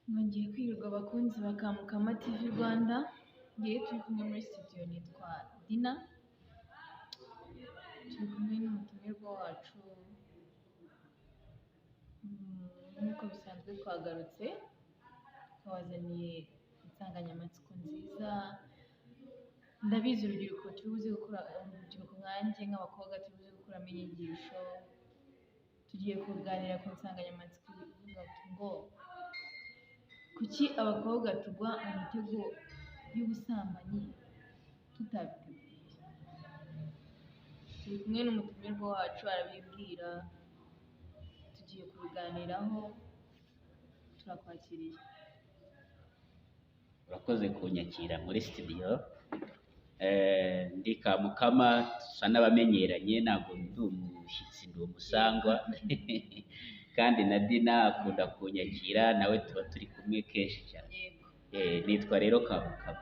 Mwongeye kwirirwa abakunzi ba Kamukama TV Rwanda, ngewe turi kumwe muri studio nitwa Dina, turi kumwe n'umutumirwa wacu nk'uko bisanzwe twagarutse twabazaniye insanganyamatsiko nziza. Ndabizi urubyiruko turi buze gukora, urubyiruko nkanjye nk'abakobwa turi buze gukuramo inyigisho. Tugiye kuganira ku nsanganyamatsiko ivuga ngo kuki abakobwa tugwa mu mitego y'ubusambanyi tutabiteguye. Turi kumwe n'umutumirwa wacu arabibwira, tugiye kubiganiraho, turakwakiriye. Urakoze kunyakira muri studio. Ndi Kamukama, dusa n'abamenyeranye, ntabwo ndi umushyitsi, ndi umusangwa kandi na Dina akunda kunyakira, nawe tuba turi kumwe kenshi cyane. Nitwa rero Kamukama.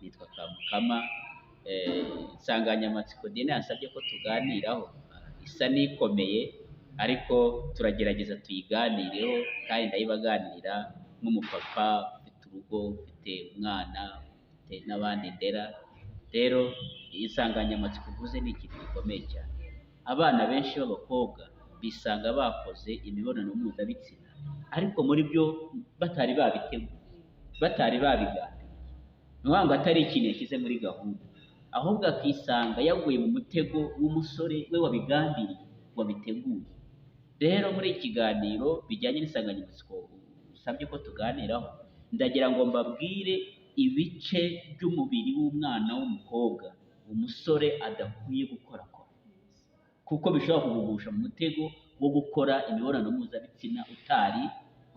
Nitwa Kamukama. Insanganyamatsiko Dina yansabye ko tuganiraho isa n'ikomeye, ariko turagerageza tuyiganireho, kandi ndayibaganira nk'umupapa ufite urugo, ufite umwana, ufite n'abandi ndera. Rero iyi nsanganyamatsiko uvuze ni ikintu gikomeye cyane. Abana benshi b'abakobwa bisanga bakoze imibonano mpuzabitsina, ariko muri byo batari babiteguye, batari babiganiriye. Ni ukuvuga ngo atari ikintu yashyize muri gahunda, ahubwo akisanga yaguye mu mutego w'umusore we wabiganiriye, wabiteguye. Rero muri iki kiganiro bijyanye n'insanganyamatsiko usabye ko tuganiraho, ndagira ngo mbabwire ibice by'umubiri w'umwana w'umukobwa umusore adakwiye gukorakora, kuko bishobora kugugusha mu mutego wo gukora imibonano mpuzabitsina utari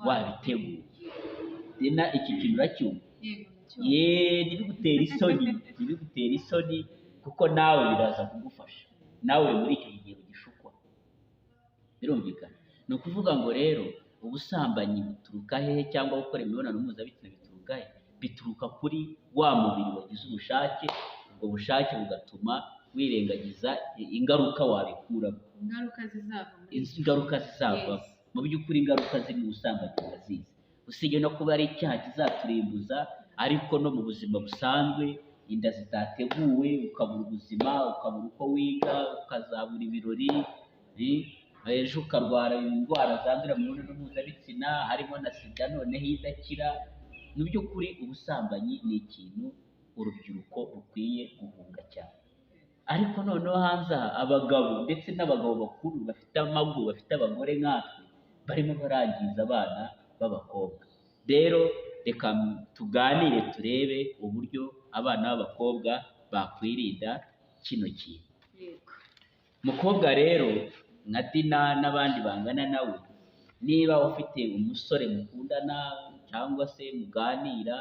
wabiteguye. Dina, iki kintu uracyumva? Ntibigutera isoni, ntibigutera isoni, kuko nawe biraza kugufasha, nawe muri icyo gihe ugishukwa. Birumvikana? Ni ukuvuga ngo rero ubusambanyi buturuka hehe, cyangwa gukora imibonano mpuzabitsina bituruka he? Bituruka kuri wa mubiri wagize ubushake, ubwo bushake bugatuma wirengagiza ingaruka wabikuramo, ingaruka zizava. Mu by'ukuri ingaruka ziri mu busambanyi urazizi, usibye no kuba ari icyaha kizaturimbuza, ariko no mu buzima busanzwe inda zitateguwe, ukabura ubuzima, ukabura uko wiga, ukazabura ibirori, ejo ukarwara indwara zandurira mu mibonano mpuzabitsina, harimo na sida noneho idakira. Mu by'ukuri ubusambanyi ni ikintu urubyiruko rukwiye guhunga cyane. Ariko noneho hanze aha abagabo ndetse n'abagabo bakuru bafite amaguru, bafite abagore nkatwe, barimo barangiza abana b'abakobwa. Rero reka tuganire turebe uburyo abana b'abakobwa bakwirinda kino kintu. Mukobwa rero nka Dina n'abandi bangana nawe, niba ufite umusore mukundana cyangwa se muganira,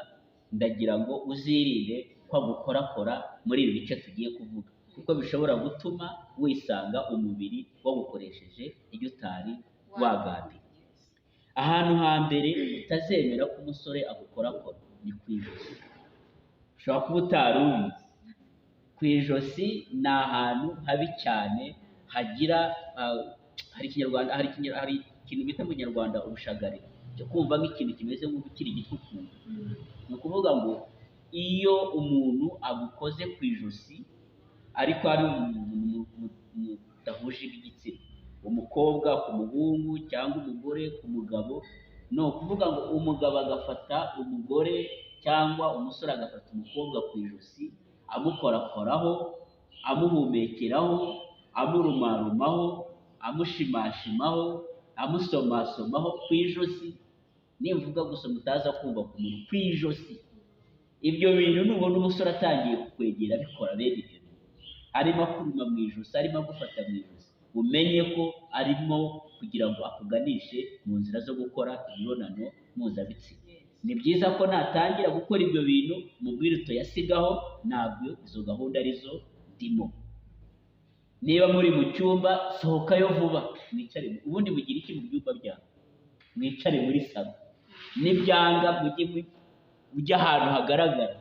ndagira ngo uzirinde ko agukorakora muri ibi bice tugiye kuvuga, kuko bishobora gutuma wisanga umubiri wagukoresheje ibyo utari wagambiriye. Ahantu hambere utazemera ko umusore agukorakora ni ku ijosi. Ushobora kuba utari ubizi, ku ijosi ni ahantu habi cyane, hagira hari ikintu bita mu Kinyarwanda ubushagari, cyo kumva nk'ikintu kimeze nk'ukiri igitutu. Ni ukuvuga ngo iyo umuntu agukoze ku ijosi, ariko ari umuntu mudahuje igitsina, umukobwa ku muhungu cyangwa umugore ku mugabo, ni ukuvuga ngo umugabo agafata umugore cyangwa umusore agafata umukobwa ku ijosi, amukorakoraho, amuhumekeraho, amurumarumaho, amushimashimaho, amusomasomaho ku ijosi. Nimvuga gusa mutaza kumva ku muntu, ku ijosi. Ibyo bintu nubona umusore atangiye kukwegera abikora bene ibyo bintu, arimo akuruma mu ijosi, arimo agufata mu ijosi, umenye ko arimo kugira ngo akuganishe mu nzira zo gukora imibonano mpuzabitsina. Ni byiza ko natangira gukora ibyo bintu mubwire utoyasigaho, ntabwo izo gahunda arizo ndimo. Niba muri mu cyumba, sohokayo vuba, mwicare. Ubundi mugira iki mu byumba byawe? Mwicare muri salo. Nibyanga mujye ahantu hagaragara,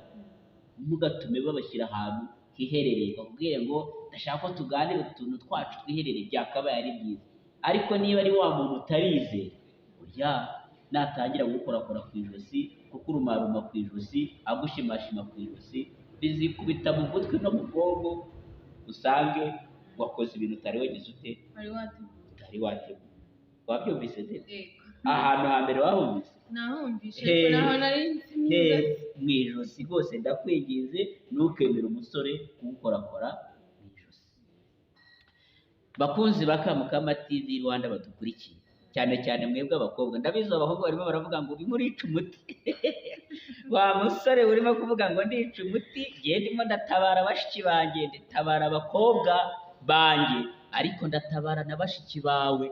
ntugatume babashyira ahantu hiherereye, bakubwire ngo ndashaka ko tuganira utuntu twacu twiherereye, byakabaye ari byiza. Ariko niba ari wa muntu utarizera, oya, natangira gukorakora ku ijosi, kukurumaruma ku ijosi, agushimashima ku ijosi, bizikubita mu gutwi no mu bwonko, usange wakoze ibintu utari wagize ute, utari wateguye. Wabyumvise se? Ahantu hambere wahumvise? Nahumvise ko naho nari nzi mu ijosi rwose, ndakwinginze ntukemere umusore kugukorakora mu ijosi. Bakunzi ba Kamukama TV Rwanda badukurikiye, cyane cyane mwebwe abakobwa, ndabizi abahungu barimo baravuga ngo urimo urica umuti. Wa musore urimo kuvuga ngo ndica umuti, ngiye ndimo ndatabara bashiki banjye, ndatabara abakobwa banjye, ariko ndatabara na bashiki bawe,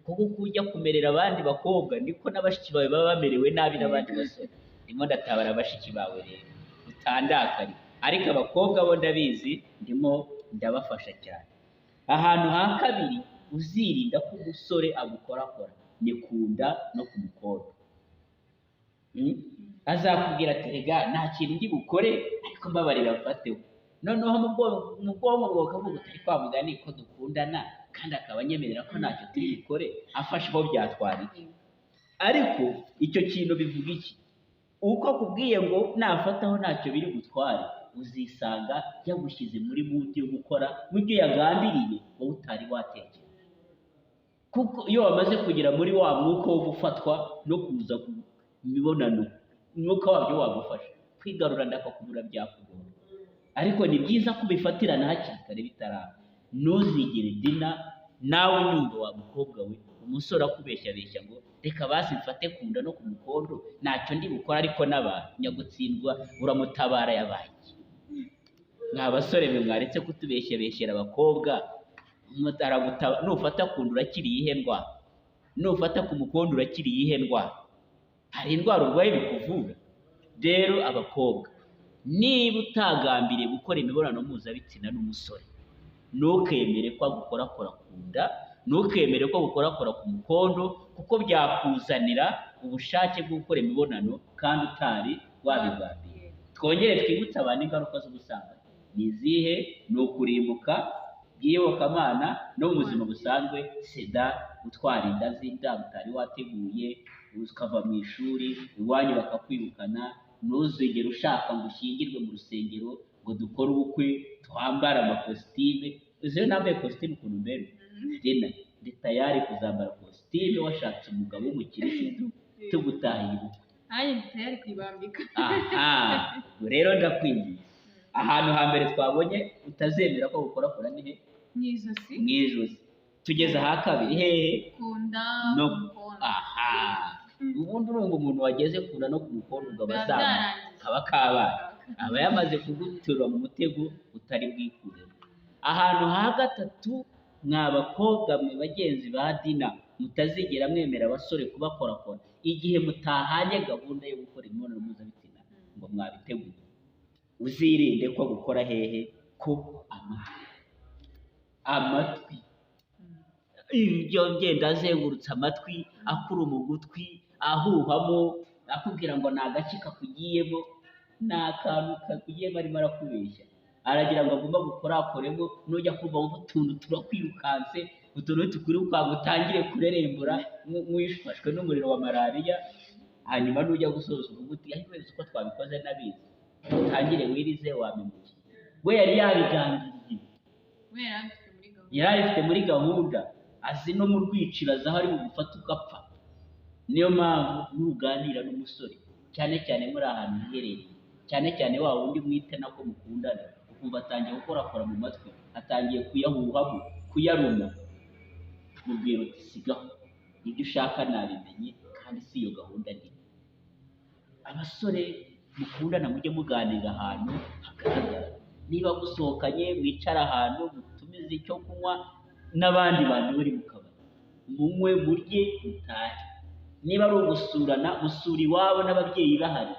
kuko kujya kumerera abandi bakobwa niko na bashiki bawe baba bamerewe nabi n'abandi basore. Ndimo ndatabara bashiki bawe rero, utandakari, ariko abakobwa bo ndabizi ndimo ndabafasha cyane. Ahantu ha kabiri uzirinda ko umusore agukorakora ni ku nda no ku mukondo. Azakubwira ati rega nta kintu ndi bukore, ariko mbabarira mfateho. Noneho mu bwonko bwawe ukavuga utari kwa mugani ko dukundana, kandi akaba anyemerera ko ntacyo turi bukore, afashe aho byatwara iki. Ariko icyo kintu bivuga iki? Uko akubwiye ngo nafataho ntacyo biri gutware, uzisanga yagushyize muri muti yo gukora n'ibyo yagambiriye wowe utari watekereza. Kuko iyo wamaze kugera muri wa mwuka wo gufatwa no kuza ku mibonano, umwuka wabyo wagufasha kwigarura ndakakubura byakugora. Ariko ni byiza kubifatirana hakiri kare bitaraba. Ntuzigere Dina nawe nyumva wa mukobwa we umusore akubeshyabeshya ngo reka basi mfate ku nda no ku mukondo, ntacyo ndi bukora, ariko n'abantu nyagutsindwa uramutabara yabaye. Mwa basore mwe mwaretse kutubeshyabeshyera abakobwa, nufata ku nda urakiri iyihe ndwara? Nufata ku mukondo urakiri iyihe ndwara? Hari indwara urwaye bikuvura? Rero abakobwa, niba utagambiriye gukora imibonano mpuzabitsina n'umusore, ntukemere ko agukorakora ku nda, ntukemere ko agukorakora ku mukondo, kuko byakuzanira ubushake bwo gukora imibonano kandi utari wabigambiriye. Twongere twibutse abantu ingaruka z'ubusambanyi ni izihe? Ni ukurimbuka bw'iyobokamana no mu buzima busanzwe, sida, gutwara inda z'inda utari wateguye, ukava mu ishuri iwanyu bakakwirukana, ntuzigere ushaka ngo ushyingirwe mu rusengero ngo dukore ubukwe twambara amakositime. Uzi iyo nambaye kositime ukuntu mbere? Dina ndi tayari kuzambara kositime washatse umugabo w'umukirisitu tugutahiye ubukwe. Nanjye ndi tayari kwibambika. Rero ndakwingiye, ahantu hambere twabonye utazemera ko gukorakora ni he? Mu ijosi. Mu ijosi. Tugeze aha kabiri hehe? Ku nda no ku mukondo. Ubundi urumva umuntu wageze ku nda no ku mukondo ngo abazamura kaba kabaye, aba yamaze kuguterura mu mutego utari bwikuremo. Ahantu ha gatatu, mwa bakobwa mwe bagenzi ba Dina, mutazigera mwemera abasore kubakorakora igihe mutahanye gahunda yo gukora imibonano mpuzabitsina ngo mwabiteguye. Uzirinde ko gukora hehe? Ko amatwi ibyo ngenda azengurutse amatwi, akura mu gutwi, ahuhamo, akubwira ngo ni agaki kakugiyemo, ni akantu kakugiyemo arimo arakubeshya. Aragira ngo agomba gukorakoremo, nujya kumva utuntu turakwirukanse, utuntu tukwirukanka utangire kurerembura nk'uwifashwe n'umuriro wa malariya, hanyuma nujya gusoza uvuga uti ariko wese uko twabikoze nabizi, utangire wirize wamenyukiye. We yari yabigambiriye, yari abifite muri gahunda, azi no mu rwiciro azi aho ari bugufata ugapfa. Niyo mpamvu nuganira n'umusore, cyane cyane muri ahantu hiherereye, cyane cyane wa wundi mwite nako mukundana, ukumva atangiye gukorakora mu matwi, atangiye kuyahuhamo, kuyaruma, mubwira uti sigaho, ibyo ushaka nabimenye kandi si iyo gahunda ndi. Abasore mukundana mujye muganira ahantu hagaragara. Niba gusohokanye mwicara ahantu mutumize icyo kunywa n'abandi bantu bari mu kabari, munywe murye mutahe. Niba ari ugusurana, musura iwabo n'ababyeyi bahari,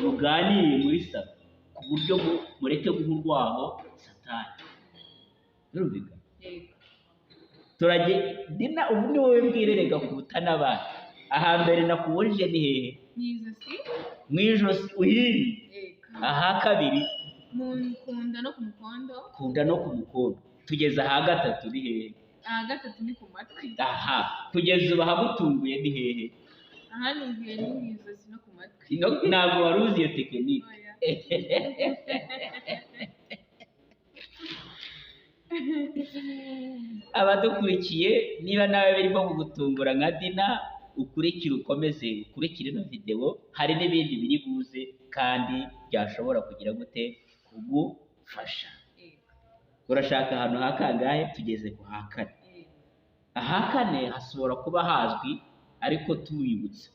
muganire muri salo, ku buryo mureke guha urwaho Satani. Birumvika? Dina, ubu ni wowe mbwirerega kuruta n'abandi. Ahambere nakubujije ni hehe? Mu ijosi uhiri. Aha kabiri ku nda no ku mukondo. Ku nda no ku mukondo. Tugeze aha gatatu ni hehe? Aha gatatu ni ku matwi. Kugeza ubu ahagutunguye ni hehe? aha numviye ni mu ijosi no ku matwi. Ntabwo wari uzi iyo tekinike. Oya. Abadukurikiye, niba nawe birimo kugutungura nka Dina, ukurikire ukomeze ukurikire ino videwo, hari n'ibindi biri buze kandi byashobora kugira gute kugufasha. Urashaka ahantu ha kangahe? Tugeze ku ha kane. Aha kane hashobora kuba hazwi ariko tubibutsa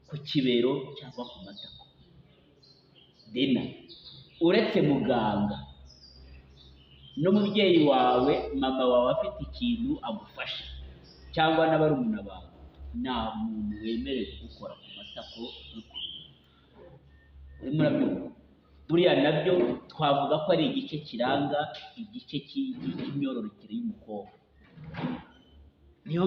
ku kibero cyangwa ku matako. Dina, uretse muganga n'umubyeyi wawe, mama wawe afite ikintu agufasha cyangwa n'abarumuna bawe, nta muntu wemerewe gukora ku matako no ku bibero. Urimo urabyumva? Buriya nabyo twavuga ko ari igice kiranga igice cy'imyororokere y'umukobwa. Niyo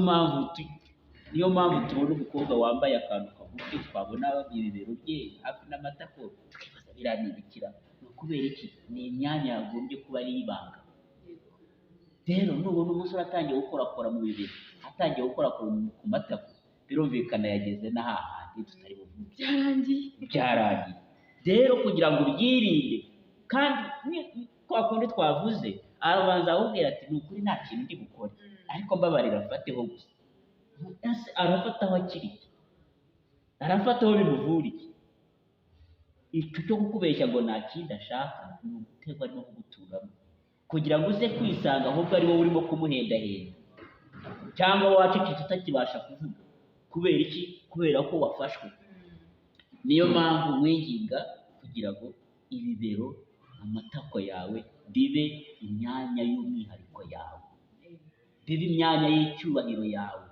mpamvu tubona umukobwa wambaye akantu kagufi, twabona ibibero bye hafi n'amatako tukibaza biriya ni ibikira. Ni ukubera iki? Ni imyanya yagombye kuba ari ibanga. Rero nubona umusore atangiye gukorakora mu bibero, atangiye gukorakora ku matako, birumvikana yageze na hahandi tutari buvuge. Byarangiye. Rero kugira ngo ubyirinde, kandi kwa kundi twavuze, arabanza akubwira ati ni ukuri nta kintu ndi bukore, ariko mbabarira afateho gusa. Arafataho akiri, arafataho bimuvuriye. Icyo cyo kukubeshya ngo nta kindi ashaka ni uguterwa no kuguturamo, kugira ngo uze kwisanga ahubwo ari wowe urimo kumuhendahenda, cyangwa wacecetse utakibasha kuvuga. Kubera iki? Kubera ko wafashwe. Niyo mpamvu mwinginga kugira ngo ibibero, amatako yawe bibe imyanya y'umwihariko yawe, bibe imyanya y'icyubahiro yawe.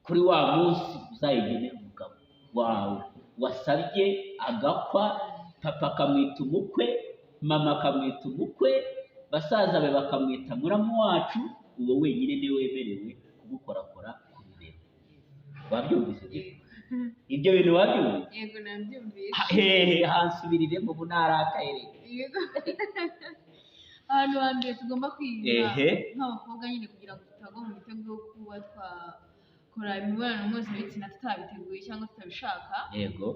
Kuri wa munsi uzayigenera umugabo wawe wasabye agapfa, papa akamwita umukwe, mama akamwita umukwe, basaza be bakamwita muramu wacu, uwo wenyine niwe wemerewe kugukorakora ku bibero. Wabyumvise? Ibyo bintu wabyumvise? Yego nabyumvise. Hehe, hansubiriremo ubu narakaye. Yego. Ahantu hambere tugomba kwirinda nk'abakobwa nyine kugira ngo tutagwa mu mitego yo kuba twakora imibonano mpuzabitsina tutabiteguye cyangwa tutabishaka. Yego.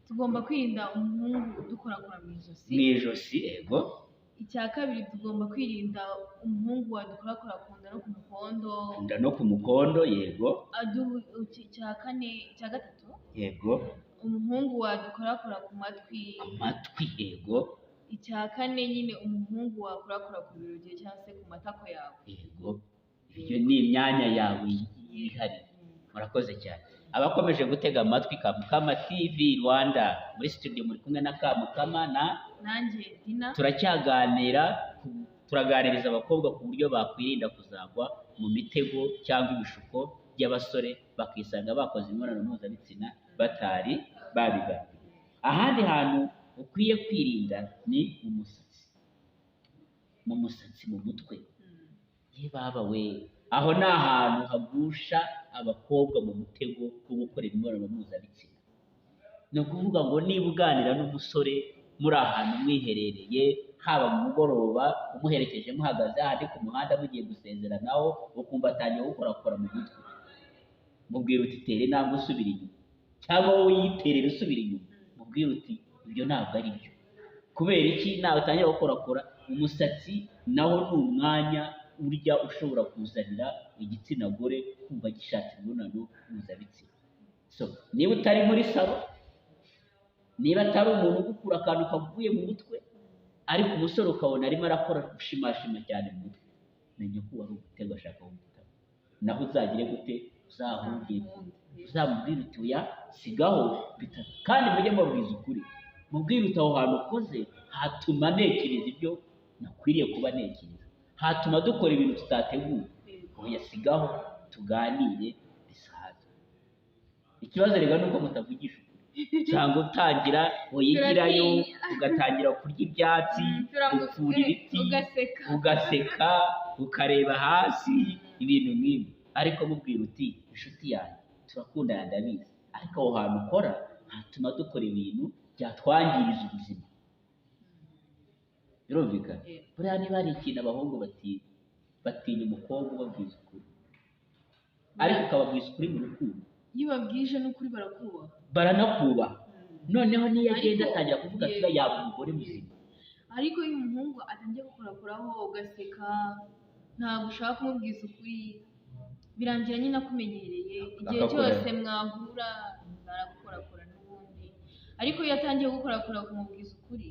Tugomba kwirinda umuhungu udukorakora mu ijosi. Mu ijosi, yego. Icya kabiri tugomba kwirinda umuhungu wadukorakora ku nda no ku mukondo. Nda no ku mukondo, yego. Icya gatatu, yego. umuhungu wadukorakora ku matwi. Ku matwi, yego. Icya kane nyine umuhungu wakorakora ku birenge cyangwa se ku matako yawe. Yego. Iyo ni imyanya yawe yihariye. Murakoze cyane. Abakomeje gutega amatwi Kamukama TV Rwanda, muri studio muri kumwe na Kamukama na nanjye Dina. Turaganiriza abakobwa ku buryo bakwirinda kuzagwa mu mitego cyangwa ibishuko by'abasore, bakisanga bakoze imibonano mpuzabitsina batari babigambiriye. Ahandi hantu ukwiye kwirinda ni mu musatsi. Mu musatsi, mu mutwe. Ye baba we, aho ni ahantu hagusha abakobwa mu mutego wo gukora imibonano mpuzabitsina. Ni ukuvuga ngo niba uganira n'umusore muri ahantu mwiherereye, haba mu mugoroba umuherekeje muhagaze ahandi ku muhanda mugiye gusezeranaho, ukumva atangiye gukorakora mu mutwe, mubwira uti tere intambwe usubira inyuma, cyangwa wowe yiterera usubira inyuma, mubwira uti ibyo ntabwo ari byo. Kubera iki? Nawe utangira gukorakora umusatsi, naho ni umwanya urya ushobora kuzanira igitsina gore kumva gishatse imibonano mpuzabitsina. Niba utari muri salo, niba atari umuntu ugukura akantu kavuye mu mutwe, ariko umusore ukabona arimo arakora gushimashima cyane mu mutwe, menya ko wari ugutega ashaka kumutama. Naho uzagire gute? Uzahungire, uzamubwire uti oya sigaho, kandi mujye mubwiza ukuri. Mubwire uti aho hantu ukoze hatuma ntekereza ibyo nakwiriye kuba ntekereza, hatuma dukora ibintu tutateguye. Oya sigaho, tuganire bisanzwe. Ikibazo rero ni uko mutavugisha ukuri, cyangwa utangira uyigirayo ugatangira kurya ibyatsi, ukura ibiti, ugaseka, ukareba hasi, ibintu nk'ibi. Ariko mubwira uti inshuti yanjye turakundana ndabizi, ariko aho hantu ukora hatuma dukora ibintu byatwangiriza ubuzima. Birumvikana? Buriya niba hari ikintu abahungu batinya umukobwa ubabwiza ukuri, ariko ukababwiza ukuri mu rukundo, iyo babwije n'ukuri barakubaha. baranakubaha. Noneho niyo agenda atangira kuvuga ati yaba umugore muzima. Ariko iyo umuhungu atangiye gukorakoraho ugaseka ntabwo ushaka kumubwiza ukuri, birangira nyine akumenyereye, igihe cyose mwahura aragukorakora n'ubundi. Ariko iyo atangiye gukorakora kumubwiza ukuri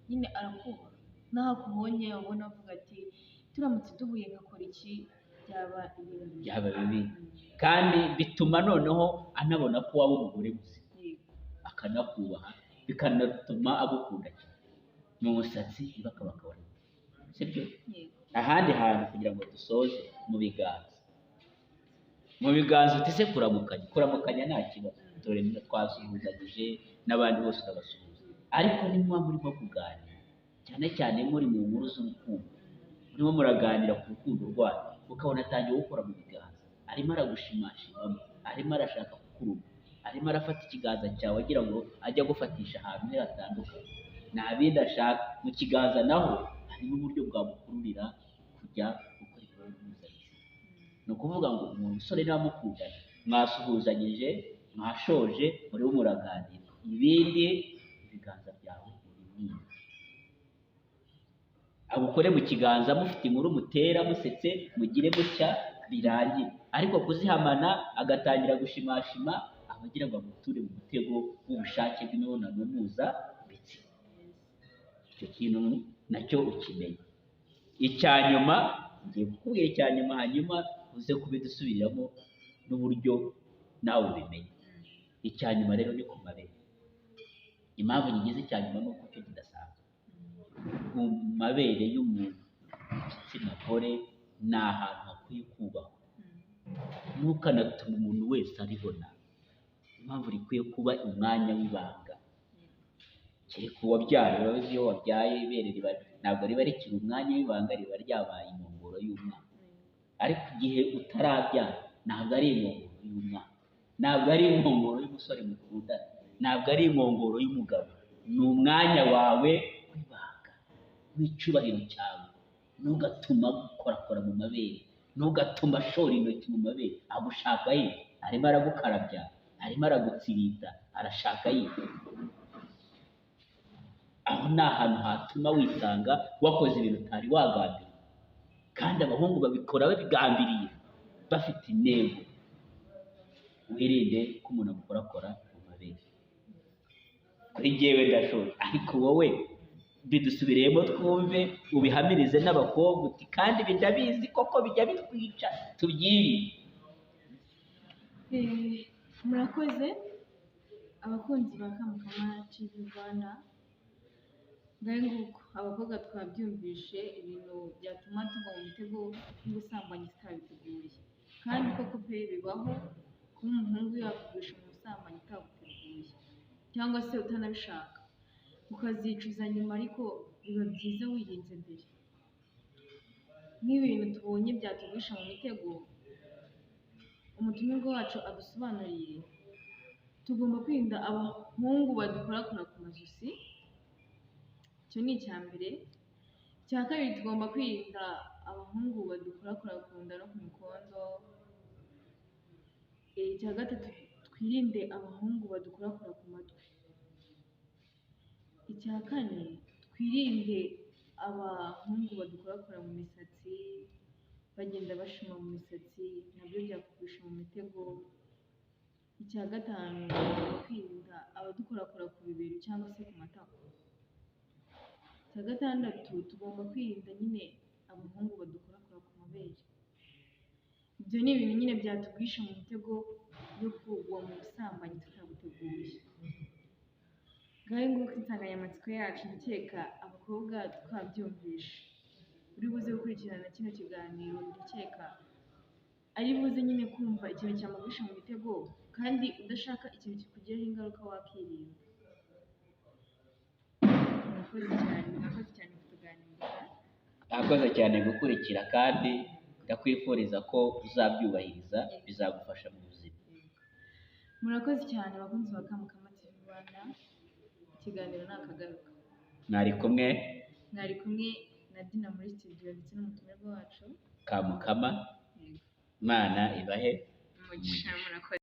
nyine arakubaha, naho akubonye ubona avuga ati turamutse duhuye ngakora iki byaba bibi. Kandi bituma noneho anabona ko waba umugore muzima, akanakubaha, bikanatuma agukunda cyane. Mu musatsi bakabakabona, sibyo? Ahandi hantu kugira ngo dusoze, mu biganza uti se kuramukanya nta kibazo, dore twasuhuzanyije n'abandi bose urabasuhuza. Ariko nimuba murimo kuganira, cyane cyane muri mu nkuru z'urukundo, murimo muraganira ku rukundo rwanyu, ukabona atangiye gukora mu biganza, arimo aragushimashimamo, arimo arashaka kukuruma, arimo arafata ikiganza cyawe agira ngo ajye agufatisha ahantu he hatandukanye, nta bindi ashaka. Mu kiganza naho harimo uburyo bwamukururira kujya gukora imibonano mpuzabitsina. Ni ukuvuga ngo umusore niba mukundana, mwasuhuzanyije, mwashoje, muriho muraganira, ibindi ibiganza byawe ubimwime, agukore mu kiganza, mufite inkuru mutera, musetse, mugire gutya, birangire. Ariko kuzihamana agatangira gushimashima, abagira ngo amuture mu mutego w'ubushake bw'imibonano mpuzabitsina. Icyo kintu nacyo ukimenye. Icya nyuma, ngiye kukubwira icya nyuma, hanyuma uze kubidusubiriramo n'uburyo nawe ubimenye. Icya nyuma rero ni ku mabere. Impamvu nyigize icya nyuma ni uko cyo kidasanzwe. Ku mabere y'umuntu igitsina gore ni ahantu hakwiye kubahwa, ntukanatume umuntu wese aribona. Impamvu rikwiye kuba umwanya w'ibanga. Kereka uwabyaye, urabizi iyo wabyaye ibere ntabwo riba rikiri umwanya w'ibanga, riba ryabaye inkongoro y'umwana. Ariko igihe utarabyara ntabwo ari inkongoro y'umwana, ntabwo ari inkongoro y'umusore mukundana, ntabwo ari inkongoro y'umugabo. Ni umwanya wawe w'ibanga, w'icyubahiro cyawe. Ntugatuma gukorakora mu mabere, ntugatuma ashora intoki mu mabere. Agushaka ye, arimo aragukarabya, arimo aragutsirita, arashaka ye. Aho ni ahantu hatuma wisanga wakoze ibintu utari wagambiriye. Kandi abahungu babikora babigambiriye, bafite intego. Wirinde ko umuntu agukorakora mu mabere. Kuri jyewe ndashoje, ariko wowe bidusubiriyemo twumve, ubihamirize n'abakobwa uti kandi ibi ndabizi koko bijya bitwica, tubyirinde. Murakoze abakunzi ba Kamukama TV Rwanda. Ngahe nguko abakobwa twabyumvishe ibintu byatuma tugwa mu mitego y'ubusambanyi tutabiteguye. Kandi koko pe bibaho kuba umuhungu yakugurisha mu busambanyi utabuteguye, cyangwa se utanabishaka, ukazicuza nyuma. Ariko biba byiza wirinze mbere. Nk'ibintu tubonye byatugurisha mu mitego, umutumirwa wacu adusobanuriye, tugomba kwirinda abahungu badukorakora ku majosi. Icyo ni icya mbere. Icya kabiri, tugomba kwirinda abahungu badukorakora ku nda no ku mikondo. Icya gatatu, twirinde abahungu badukorakora ku matwi. Icya kane, twirinde abahungu badukorakora mu misatsi, bagenda bashima mu misatsi, nabyo byakugurisha mu mitego. Icya gatanu, kwirinda abadukorakora ku bibero cyangwa se ku matako. Icya gatandatu, tugomba kwirinda nyine abahungu badukorakora ku mabere. Ibyo ni ibintu nyine byatugurisha mu mitego yo kugwa mu busambanyi tutabuteguye. Ngahe nguko insanganyamatsiko yacu, ndakeka abakobwa twabyumvishe. Uri buze gukurikirana kino kiganiro, ndakeka ari buze nyine kumva ikintu cyamugurisha mu mitego, kandi udashaka ikintu kikugiraho ingaruka wakirinda. Murakoze cyane kutuganiriza. Murakoze cyane gukurikira, kandi ndakwifuriza ko uzabyubahiriza, bizagufasha mu buzima. Murakoze cyane bakunzi ba Kamukama TV Rwanda. Ikiganiro ni akagaruka. Mwari kumwe na Dina muri studio ndetse n'umutumirwa wacu Kamukama. Imana ibahe umugisha. Murakoze.